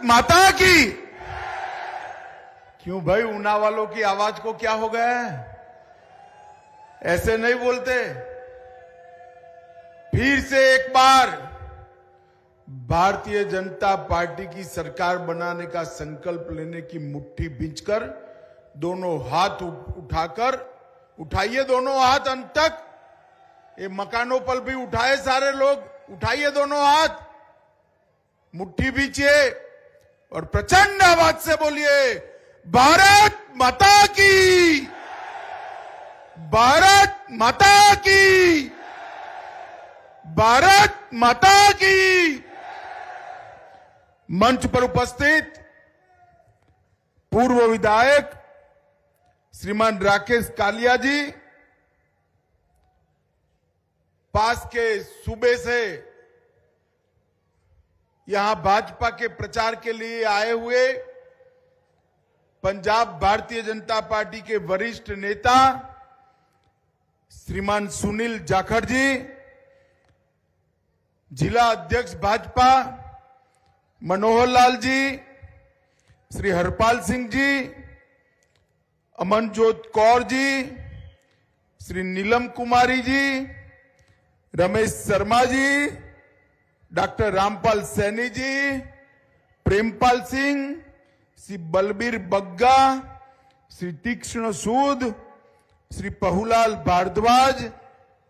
माता की। क्यों भाई, ऊना वालों की आवाज को क्या हो गया है? ऐसे नहीं बोलते। फिर से एक बार भारतीय जनता पार्टी की सरकार बनाने का संकल्प लेने की मुट्ठी बींचकर दोनों हाथ उठाकर, उठाइए दोनों हाथ अंत तक। ये मकानों पर भी उठाए सारे लोग, उठाइए दोनों हाथ, मुट्ठी बींचिए और प्रचंड आवाज से बोलिए, भारत माता की, भारत माता की, भारत माता की। मंच पर उपस्थित पूर्व विधायक श्रीमान राकेश कालिया जी, पास के सूबे से यहां भाजपा के प्रचार के लिए आए हुए पंजाब भारतीय जनता पार्टी के वरिष्ठ नेता श्रीमान सुनील जाखड़ जी, जिला अध्यक्ष भाजपा मनोहर लाल जी, श्री हरपाल सिंह जी, अमनजोत कौर जी, श्री नीलम कुमारी जी, रमेश शर्मा जी, डॉक्टर रामपाल सैनी जी, प्रेमपाल सिंह, श्री बलबीर बग्गा, श्री तीक्ष्ण सूद, श्री पहुलाल भारद्वाज,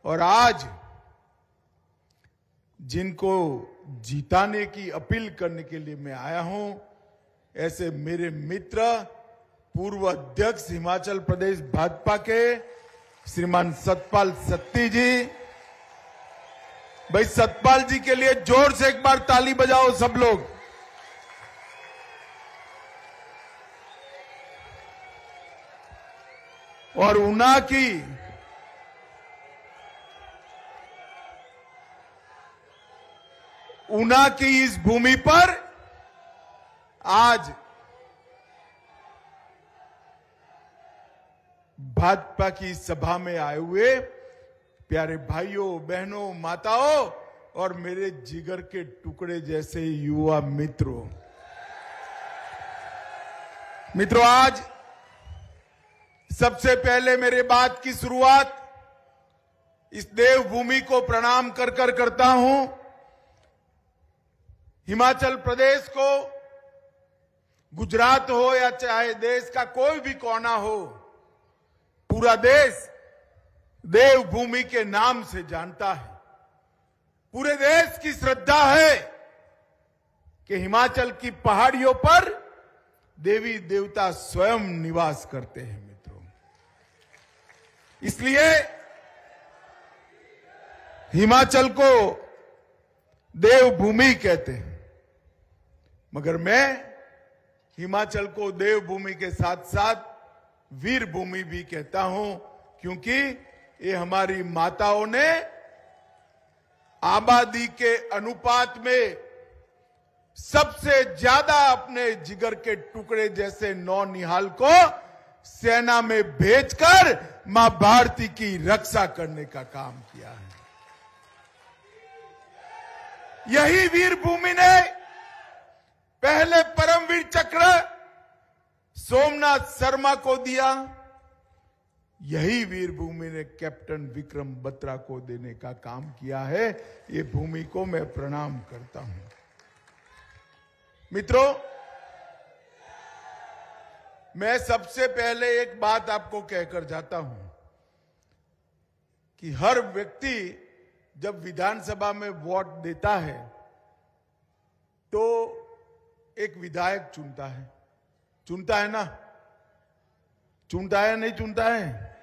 और आज जिनको जिताने की अपील करने के लिए मैं आया हूं, ऐसे मेरे मित्र पूर्व अध्यक्ष हिमाचल प्रदेश भाजपा के श्रीमान सतपाल सत्ती जी। भाई सतपाल जी के लिए जोर से एक बार ताली बजाओ सब लोग। और ऊना की इस भूमि पर आज भाजपा की सभा में आए हुए प्यारे भाइयों, बहनों, माताओं और मेरे जिगर के टुकड़े जैसे युवा मित्रों, आज सबसे पहले मेरे बात की शुरुआत इस देवभूमि को प्रणाम कर करता हूं। हिमाचल प्रदेश को, गुजरात हो या चाहे देश का कोई भी कोना हो, पूरा देश देवभूमि के नाम से जानता है। पूरे देश की श्रद्धा है कि हिमाचल की पहाड़ियों पर देवी देवता स्वयं निवास करते हैं मित्रों। इसलिए हिमाचल को देवभूमि कहते हैं, मगर मैं हिमाचल को देवभूमि के साथ साथ वीर भूमि भी कहता हूं, क्योंकि ये हमारी माताओं ने आबादी के अनुपात में सबसे ज्यादा अपने जिगर के टुकड़े जैसे नौनिहाल को सेना में भेजकर मां भारती की रक्षा करने का काम किया है। यही वीर भूमि ने पहले परमवीर चक्र सोमनाथ शर्मा को दिया, यही वीर भूमि ने कैप्टन विक्रम बत्रा को देने का काम किया है। ये भूमि को मैं प्रणाम करता हूं। मित्रों, मैं सबसे पहले एक बात आपको कहकर जाता हूं कि हर व्यक्ति जब विधानसभा में वोट देता है तो एक विधायक चुनता है ना? चुनता है नहीं चुनता है?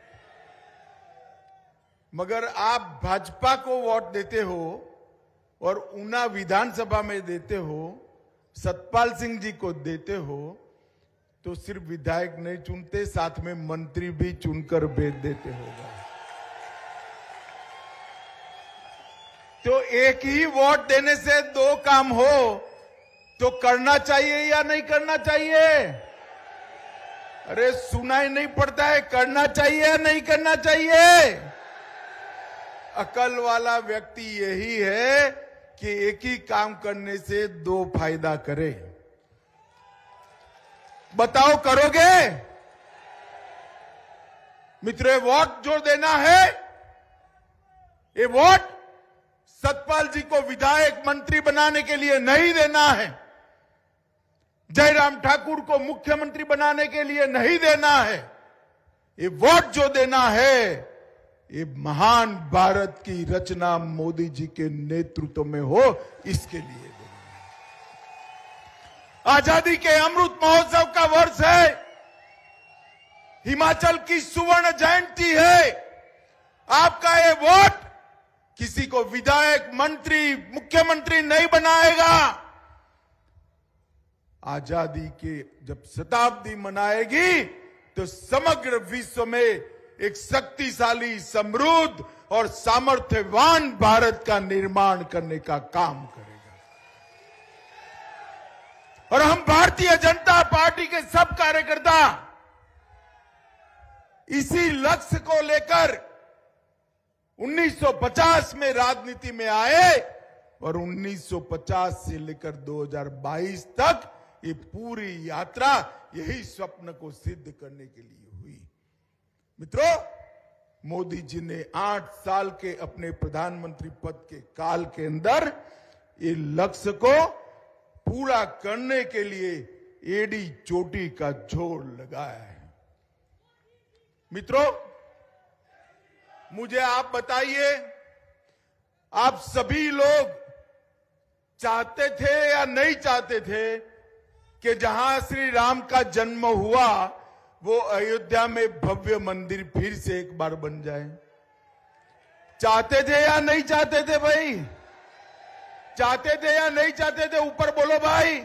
मगर आप भाजपा को वोट देते हो और ऊना विधानसभा में देते हो, सतपाल सिंह जी को देते हो, तो सिर्फ विधायक नहीं चुनते, साथ में मंत्री भी चुनकर भेज देते होगा। तो एक ही वोट देने से दो काम हो तो करना चाहिए या नहीं करना चाहिए? अरे सुनाई नहीं पड़ता है, करना चाहिए या नहीं करना चाहिए? अकल वाला व्यक्ति यही है कि एक ही काम करने से दो फायदा करे। बताओ करोगे? मित्रों, वोट जो देना है, ये वोट सतपाल जी को विधायक मंत्री बनाने के लिए नहीं देना है, जयराम ठाकुर को मुख्यमंत्री बनाने के लिए नहीं देना है। ये वोट जो देना है, ये महान भारत की रचना मोदी जी के नेतृत्व में हो, इसके लिए देना है। आजादी के अमृत महोत्सव का वर्ष है, हिमाचल की सुवर्ण जयंती है। आपका ये वोट किसी को विधायक, मंत्री, मुख्यमंत्री नहीं बनाएगा। आजादी के जब शताब्दी मनाएगी तो समग्र विश्व में एक शक्तिशाली, समृद्ध और सामर्थ्यवान भारत का निर्माण करने का काम करेगा। और हम भारतीय जनता पार्टी के सब कार्यकर्ता इसी लक्ष्य को लेकर 1950 में राजनीति में आए और 1950 से लेकर 2022 तक ये पूरी यात्रा यही स्वप्न को सिद्ध करने के लिए हुई। मित्रों, मोदी जी ने 8 साल के अपने प्रधानमंत्री पद के काल के अंदर ये लक्ष्य को पूरा करने के लिए एड़ी चोटी का जोर लगाया है। मित्रों, मुझे आप बताइए, आप सभी लोग चाहते थे या नहीं चाहते थे कि जहां श्री राम का जन्म हुआ वो अयोध्या में भव्य मंदिर फिर से एक बार बन जाए? चाहते थे या नहीं चाहते थे भाई? चाहते थे या नहीं चाहते थे? ऊपर बोलो भाई।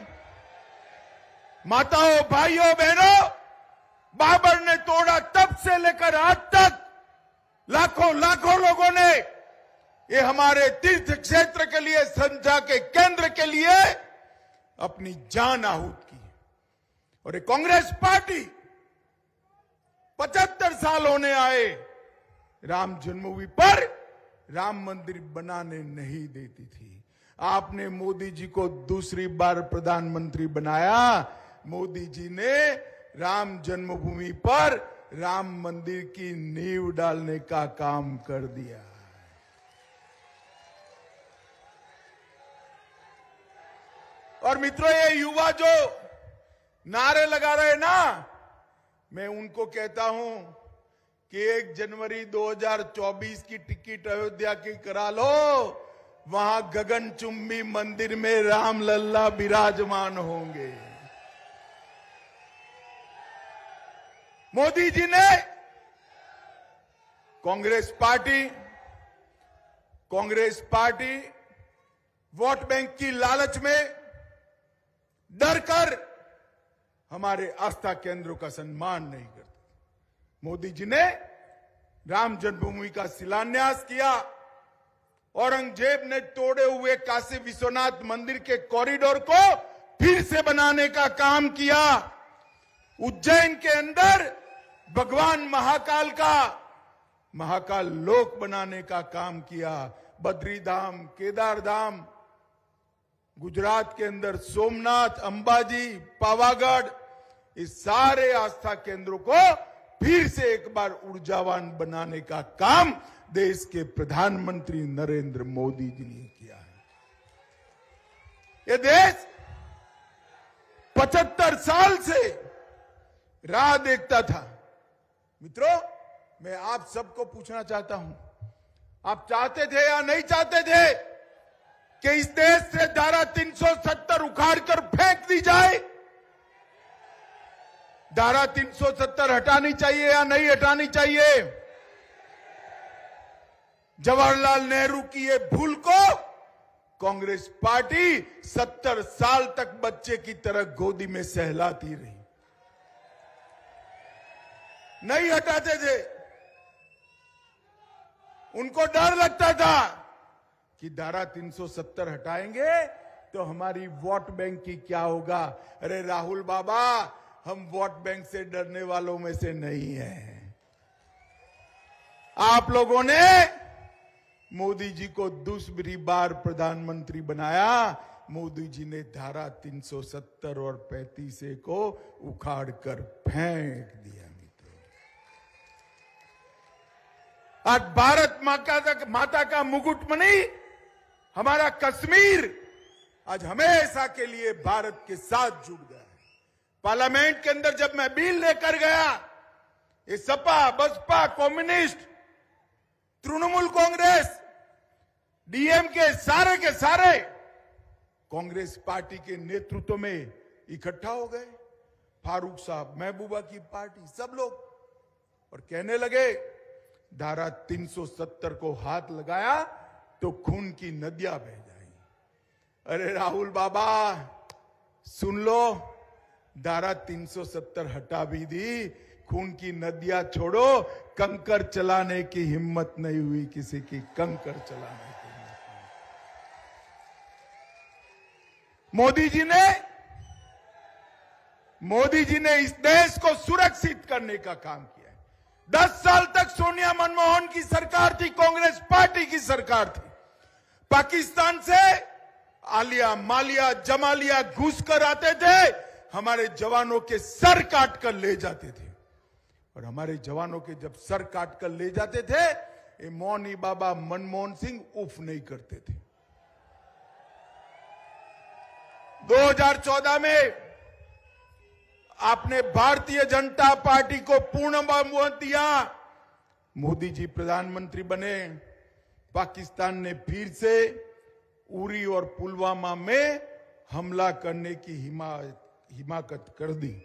माताओं, भाइयों, बहनों, बाबर ने तोड़ा तब से लेकर आज तक लाखों लाखों लोगों ने ये हमारे तीर्थ क्षेत्र के लिए, संध्या के केंद्र के लिए अपनी जान आहूत की। और ये कांग्रेस पार्टी 75 साल होने आए, राम जन्मभूमि पर राम मंदिर बनाने नहीं देती थी। आपने मोदी जी को दूसरी बार प्रधानमंत्री बनाया। मोदी जी ने राम जन्मभूमि पर राम मंदिर की नींव डालने का काम कर दिया। और मित्रों, ये युवा जो नारे लगा रहे ना, मैं उनको कहता हूं कि 1 जनवरी 2024 की टिकट अयोध्या की करा लो, वहां गगनचुंबी मंदिर में राम लल्ला विराजमान होंगे। मोदी जी ने कांग्रेस पार्टी वोट बैंक की लालच में डरकर हमारे आस्था केंद्रों का सम्मान नहीं करती। मोदी जी ने राम जन्मभूमि का शिलान्यास किया, औरंगजेब ने तोड़े हुए काशी विश्वनाथ मंदिर के कॉरिडोर को फिर से बनाने का काम किया, उज्जैन के अंदर भगवान महाकाल का महाकाल लोक बनाने का काम किया, बद्री धाम, केदार धाम, गुजरात के अंदर सोमनाथ, अंबाजी, पावागढ़, इस सारे आस्था केंद्रों को फिर से एक बार ऊर्जावान बनाने का काम देश के प्रधानमंत्री नरेंद्र मोदी जी ने किया है। ये देश 75 साल से राह देखता था। मित्रों, मैं आप सबको पूछना चाहता हूं, आप चाहते थे या नहीं चाहते थे कि इस देश से धारा 370 उखाड़ कर फेंक दी जाए? धारा 370 हटानी चाहिए या नहीं हटानी चाहिए? जवाहरलाल नेहरू की ये भूल को कांग्रेस पार्टी 70 साल तक बच्चे की तरह गोदी में सहलाती रही, नहीं हटाते थे। उनको डर लगता था कि धारा 370 हटाएंगे तो हमारी वोट बैंक की क्या होगा। अरे राहुल बाबा, हम वोट बैंक से डरने वालों में से नहीं हैं। आप लोगों ने मोदी जी को दूसरी बार प्रधानमंत्री बनाया, मोदी जी ने धारा 370 और 35A को उखाड़ कर फेंक दिया। मित्रों, आज भारत माता का मुकुटमणि हमारा कश्मीर आज हमेशा के लिए भारत के साथ जुड़ गया है। पार्लियामेंट के अंदर जब मैं बिल लेकर गया, ये सपा, बसपा, कम्युनिस्ट, तृणमूल कांग्रेस, डीएम के सारे कांग्रेस पार्टी के नेतृत्व में इकट्ठा हो गए। फारूक साहब, महबूबा की पार्टी, सब लोग, और कहने लगे धारा 370 को हाथ लगाया तो खून की नदियां बह जाएंगी। अरे राहुल बाबा सुन लो, धारा 370 हटा भी दी, खून की नदियां छोड़ो, कंकर चलाने की हिम्मत नहीं हुई किसी की, कंकर चलाने की हिम्मत नहीं। मोदी जी ने इस देश को सुरक्षित करने का काम किया है। 10 साल तक सोनिया मनमोहन की सरकार थी, कांग्रेस पार्टी की सरकार थी। पाकिस्तान से आलिया, मालिया, जमालिया घुस कर आते थे, हमारे जवानों के सर काट कर ले जाते थे। और हमारे जवानों के जब सर काट कर ले जाते थे, ये मौनी बाबा मनमोहन सिंह उफ नहीं करते थे। 2014 में आपने भारतीय जनता पार्टी को पूर्ण बहुमत दिया, मोदी जी प्रधानमंत्री बने, पाकिस्तान ने फिर से उरी और पुलवामा में हमला करने की हिमाकत कर दी।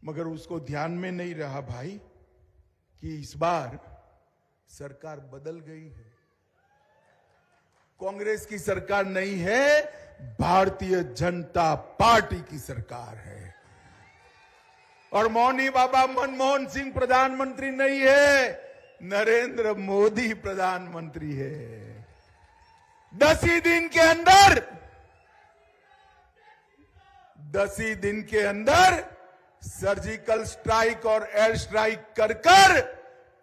मगर उसको ध्यान में नहीं रहा भाई कि इस बार सरकार बदल गई है। कांग्रेस की सरकार नहीं है, भारतीय जनता पार्टी की सरकार है। और मौनी बाबा मनमोहन सिंह प्रधानमंत्री नहीं है, नरेंद्र मोदी प्रधानमंत्री है। 10 ही दिन के अंदर सर्जिकल स्ट्राइक और एयर स्ट्राइक कर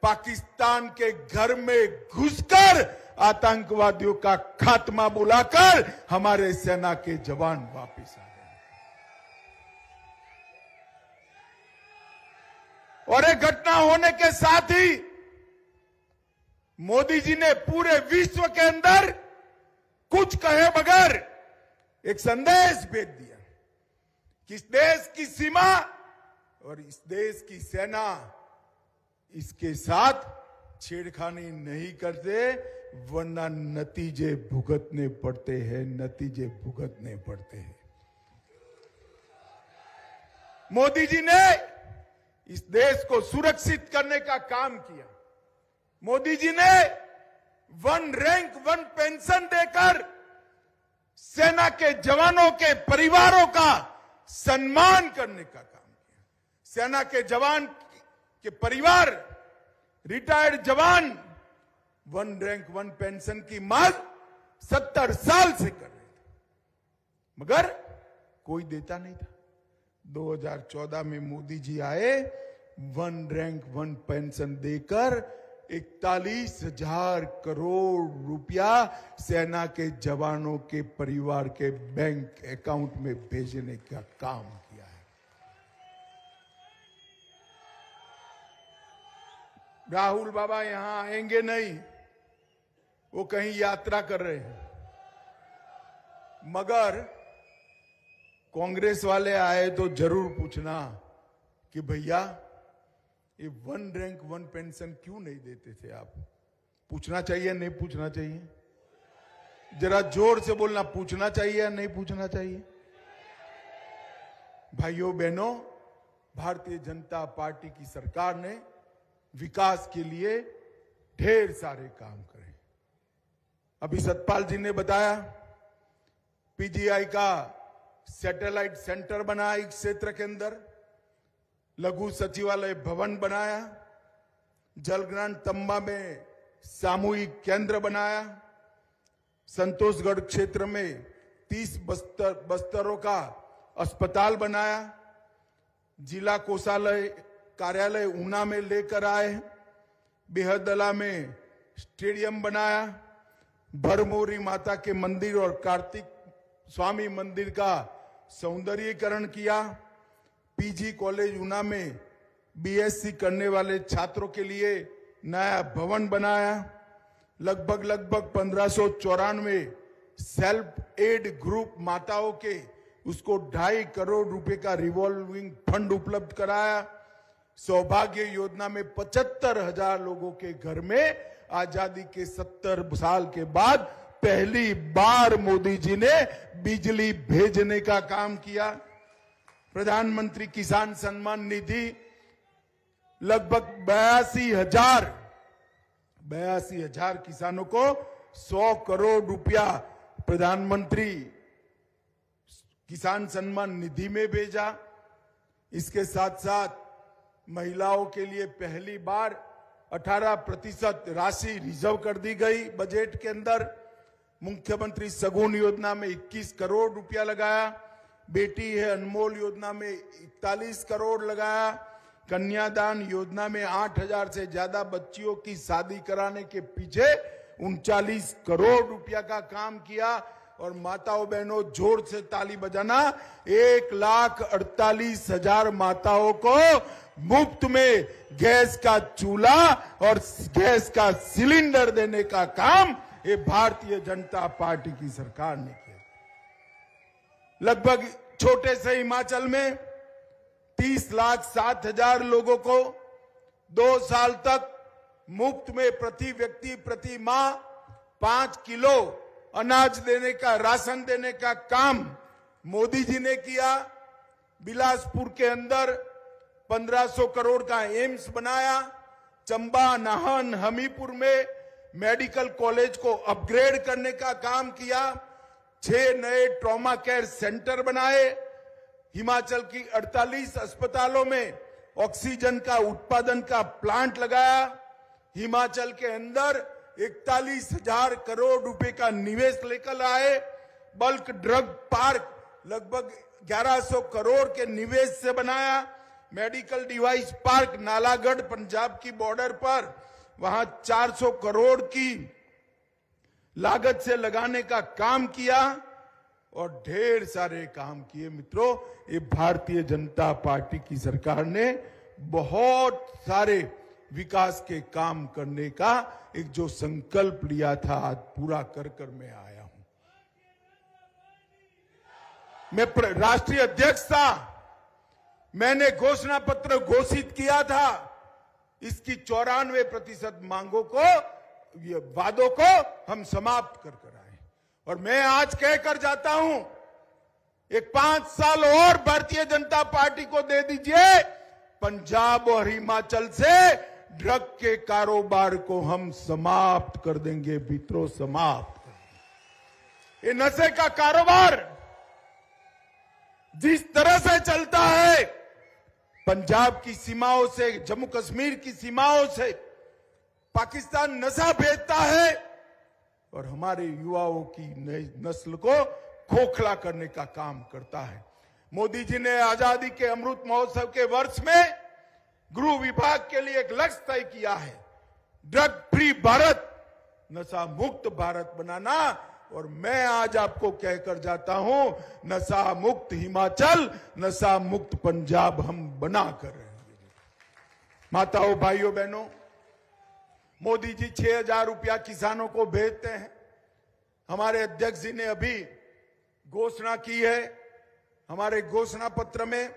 पाकिस्तान के घर में घुसकर आतंकवादियों का खात्मा बुलाकर हमारे सेना के जवान वापस आ गए। और एक घटना होने के साथ ही मोदी जी ने पूरे विश्व के अंदर कुछ कहे बगैर एक संदेश भेज दिया कि इस देश की सीमा और इस देश की सेना इसके साथ छेड़खानी नहीं करते, वरना नतीजे भुगतने पड़ते हैं, नतीजे भुगतने पड़ते हैं। मोदी जी ने इस देश को सुरक्षित करने का काम किया। मोदी जी ने 1 रैंक 1 पेंशन देकर सेना के जवानों के परिवारों का सम्मान करने का काम किया। सेना के जवान के परिवार, रिटायर्ड जवान 1 रैंक 1 पेंशन की मांग 70 साल से कर रहे थे, मगर कोई देता नहीं था। 2014 में मोदी जी आए, 1 रैंक 1 पेंशन देकर 41,000 करोड़ रुपया सेना के जवानों के परिवार के बैंक अकाउंट में भेजने का काम किया है। राहुल बाबा यहां आएंगे नहीं, वो कहीं यात्रा कर रहे हैं। मगर कांग्रेस वाले आए तो जरूर पूछना कि भैया ये 1 रैंक 1 पेंशन क्यों नहीं देते थे आप? पूछना चाहिए, नहीं पूछना चाहिए? जरा जोर से बोलना, पूछना चाहिए या नहीं पूछना चाहिए? भाइयों बहनों, भारतीय जनता पार्टी की सरकार ने विकास के लिए ढेर सारे काम करे। अभी सतपाल जी ने बताया, पीजीआई का सैटेलाइट सेंटर बनाया इस क्षेत्र के अंदर, लघु सचिवालय भवन बनाया, जलग्रांट तंबा में सामूहिक केंद्र बनाया, संतोषगढ़ क्षेत्र में 30 बस्तरों का अस्पताल बनाया, जिला कोषालय कार्यालय ऊना में लेकर आए, बेहदला में स्टेडियम बनाया, भरमौरी माता के मंदिर और कार्तिक स्वामी मंदिर का सौंदर्यीकरण किया, पीजी कॉलेज ऊना में बीएससी करने वाले छात्रों के लिए नया भवन बनाया, लगभग 1594 सेल्फ एड ग्रुप माताओं के उसको 2.5 करोड़ रुपए का रिवॉल्विंग फंड उपलब्ध कराया, सौभाग्य योजना में 75,000 लोगों के घर में आजादी के 70 साल के बाद पहली बार मोदी जी ने बिजली भेजने का काम किया। प्रधानमंत्री किसान सम्मान निधि लगभग 82,000 किसानों को 100 करोड़ रुपया प्रधानमंत्री किसान सम्मान निधि में भेजा। इसके साथ साथ महिलाओं के लिए पहली बार 18% राशि रिजर्व कर दी गई बजट के अंदर। मुख्यमंत्री सगुन योजना में 21 करोड़ रुपया लगाया, बेटी है अनमोल योजना में 41 करोड़ लगाया, कन्यादान योजना में 8,000 से ज्यादा बच्चियों की शादी कराने के पीछे 39 करोड़ रुपया का काम किया। और माताओं बहनों जोर से ताली बजाना, 1,48,000 माताओं को मुफ्त में गैस का चूल्हा और गैस का सिलेंडर देने का काम ये भारतीय जनता पार्टी की सरकार ने किया। लगभग छोटे से हिमाचल में 30,07,000 लोगों को 2 साल तक मुफ्त में प्रति व्यक्ति प्रति माह 5 किलो अनाज देने का, राशन देने का काम मोदी जी ने किया। बिलासपुर के अंदर 1500 करोड़ का एम्स बनाया। चंबा, नाहन, हमीरपुर में मेडिकल कॉलेज को अपग्रेड करने का काम किया। 6 नए ट्रॉमा केयर सेंटर बनाए। हिमाचल की 48 अस्पतालों में ऑक्सीजन का उत्पादन का प्लांट लगाया। हिमाचल के अंदर 41,000 करोड़ रुपए का निवेश लेकर आए। बल्क ड्रग पार्क लगभग 1100 करोड़ के निवेश से बनाया। Medical device park Nalagarh Punjab की बॉर्डर पर, वहां 400 करोड़ की लागत से लगाने का काम किया और ढेर सारे काम किए। मित्रों, ये भारतीय जनता पार्टी की सरकार ने बहुत सारे विकास के काम करने का एक जो संकल्प लिया था, आज पूरा कर कर मैं आया हूं। मैं राष्ट्रीय अध्यक्ष था, मैंने घोषणा पत्र घोषित किया था। इसकी 94% मांगों को, ये वादों को हम समाप्त कर कर आए। और मैं आज कहकर जाता हूं, एक 5 साल और भारतीय जनता पार्टी को दे दीजिए, पंजाब और हिमाचल से ड्रग के कारोबार को हम समाप्त कर देंगे। मित्रों, समाप्त कर देंगे। ये नशे का कारोबार जिस तरह से चलता है, पंजाब की सीमाओं से, जम्मू कश्मीर की सीमाओं से पाकिस्तान नशा भेजता है और हमारे युवाओं की नई नस्ल को खोखला करने का काम करता है। मोदी जी ने आजादी के अमृत महोत्सव के वर्ष में गृह विभाग के लिए एक लक्ष्य तय किया है, ड्रग फ्री भारत, नशा मुक्त भारत बनाना। और मैं आज आपको कहकर जाता हूं, नशा मुक्त हिमाचल, नशा मुक्त पंजाब हम बना कर रहेंगे। माताओं, भाइयों, बहनों, मोदी जी 6,000 रुपया किसानों को भेजते हैं। हमारे अध्यक्ष जी ने अभी घोषणा की है, हमारे घोषणा पत्र में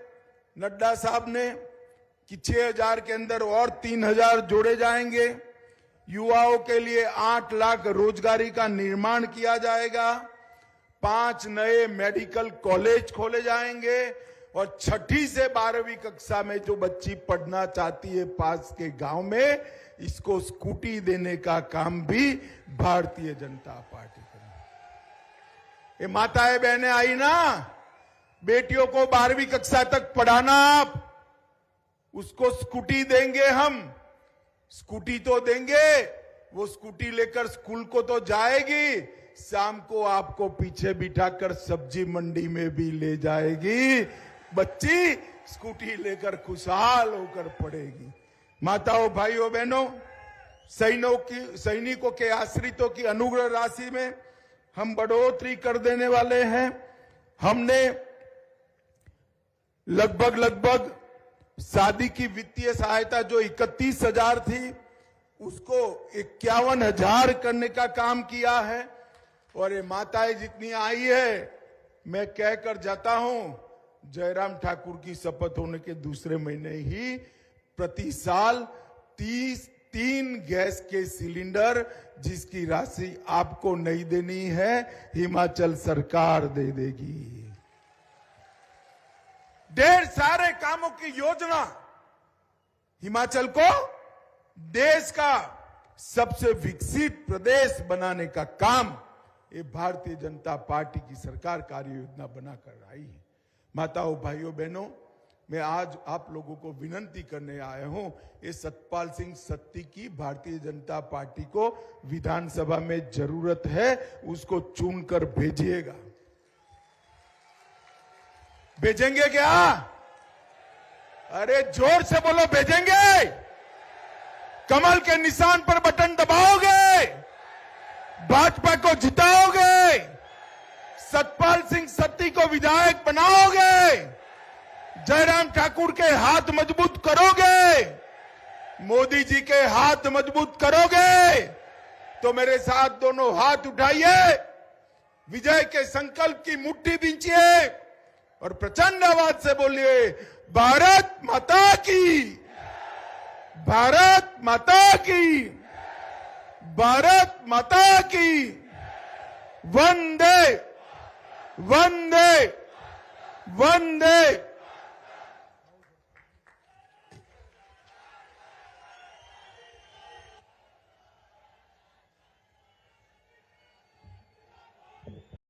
नड्डा साहब ने, कि 6,000 के अंदर और 3,000 जोड़े जाएंगे। युवाओं के लिए 8 लाख रोजगारी का निर्माण किया जाएगा। 5 नए मेडिकल कॉलेज खोले जाएंगे और 6ठी से 12वीं कक्षा में जो बच्ची पढ़ना चाहती है पास के गांव में, इसको स्कूटी देने का काम भी भारतीय जनता पार्टी करेगी। ये माताएं बहनें आई ना, बेटियों को 12वीं कक्षा तक पढ़ाना, आप उसको स्कूटी देंगे हम। स्कूटी तो देंगे, वो स्कूटी लेकर स्कूल को तो जाएगी, शाम को आपको पीछे बिठाकर सब्जी मंडी में भी ले जाएगी। बच्ची स्कूटी लेकर खुशहाल होकर पढ़ेगी। माताओं, भाइयों, बहनों, सैनिकों के आश्रितों की अनुग्रह राशि में हम बढ़ोतरी कर देने वाले हैं। हमने लगभग शादी की वित्तीय सहायता जो 31,000 थी उसको 51,000 करने का काम किया है। और ये माताएं जितनी आई है, मैं कहकर जाता हूं, जयराम ठाकुर की शपथ होने के दूसरे महीने ही प्रति साल 3 गैस के सिलेंडर जिसकी राशि आपको नहीं देनी है, हिमाचल सरकार दे देगी। ढेर सारे कामों की योजना हिमाचल को देश का सबसे विकसित प्रदेश बनाने का काम ये भारतीय जनता पार्टी की सरकार कार्य योजना बनाकर आई है। माताओं, भाइयों, बहनों, मैं आज आप लोगों को विनती करने आया हूं, ये सतपाल सिंह सत्ती की भारतीय जनता पार्टी को विधानसभा में जरूरत है, उसको चुनकर भेजिएगा। भेजेंगे क्या? अरे जोर से बोलो, भेजेंगे? कमल के निशान पर बटन दबाओगे? भाजपा को जिताओगे? सतपाल सिंह सत्ती को विधायक बनाओगे? जयराम ठाकुर के हाथ मजबूत करोगे? मोदी जी के हाथ मजबूत करोगे? तो मेरे साथ दोनों हाथ उठाइए, विजय के संकल्प की मुट्ठी बींचिए और प्रचंड आवाज से बोलिए, भारत माता की, भारत माता की, भारत माता की, वंदे वंदे वंदे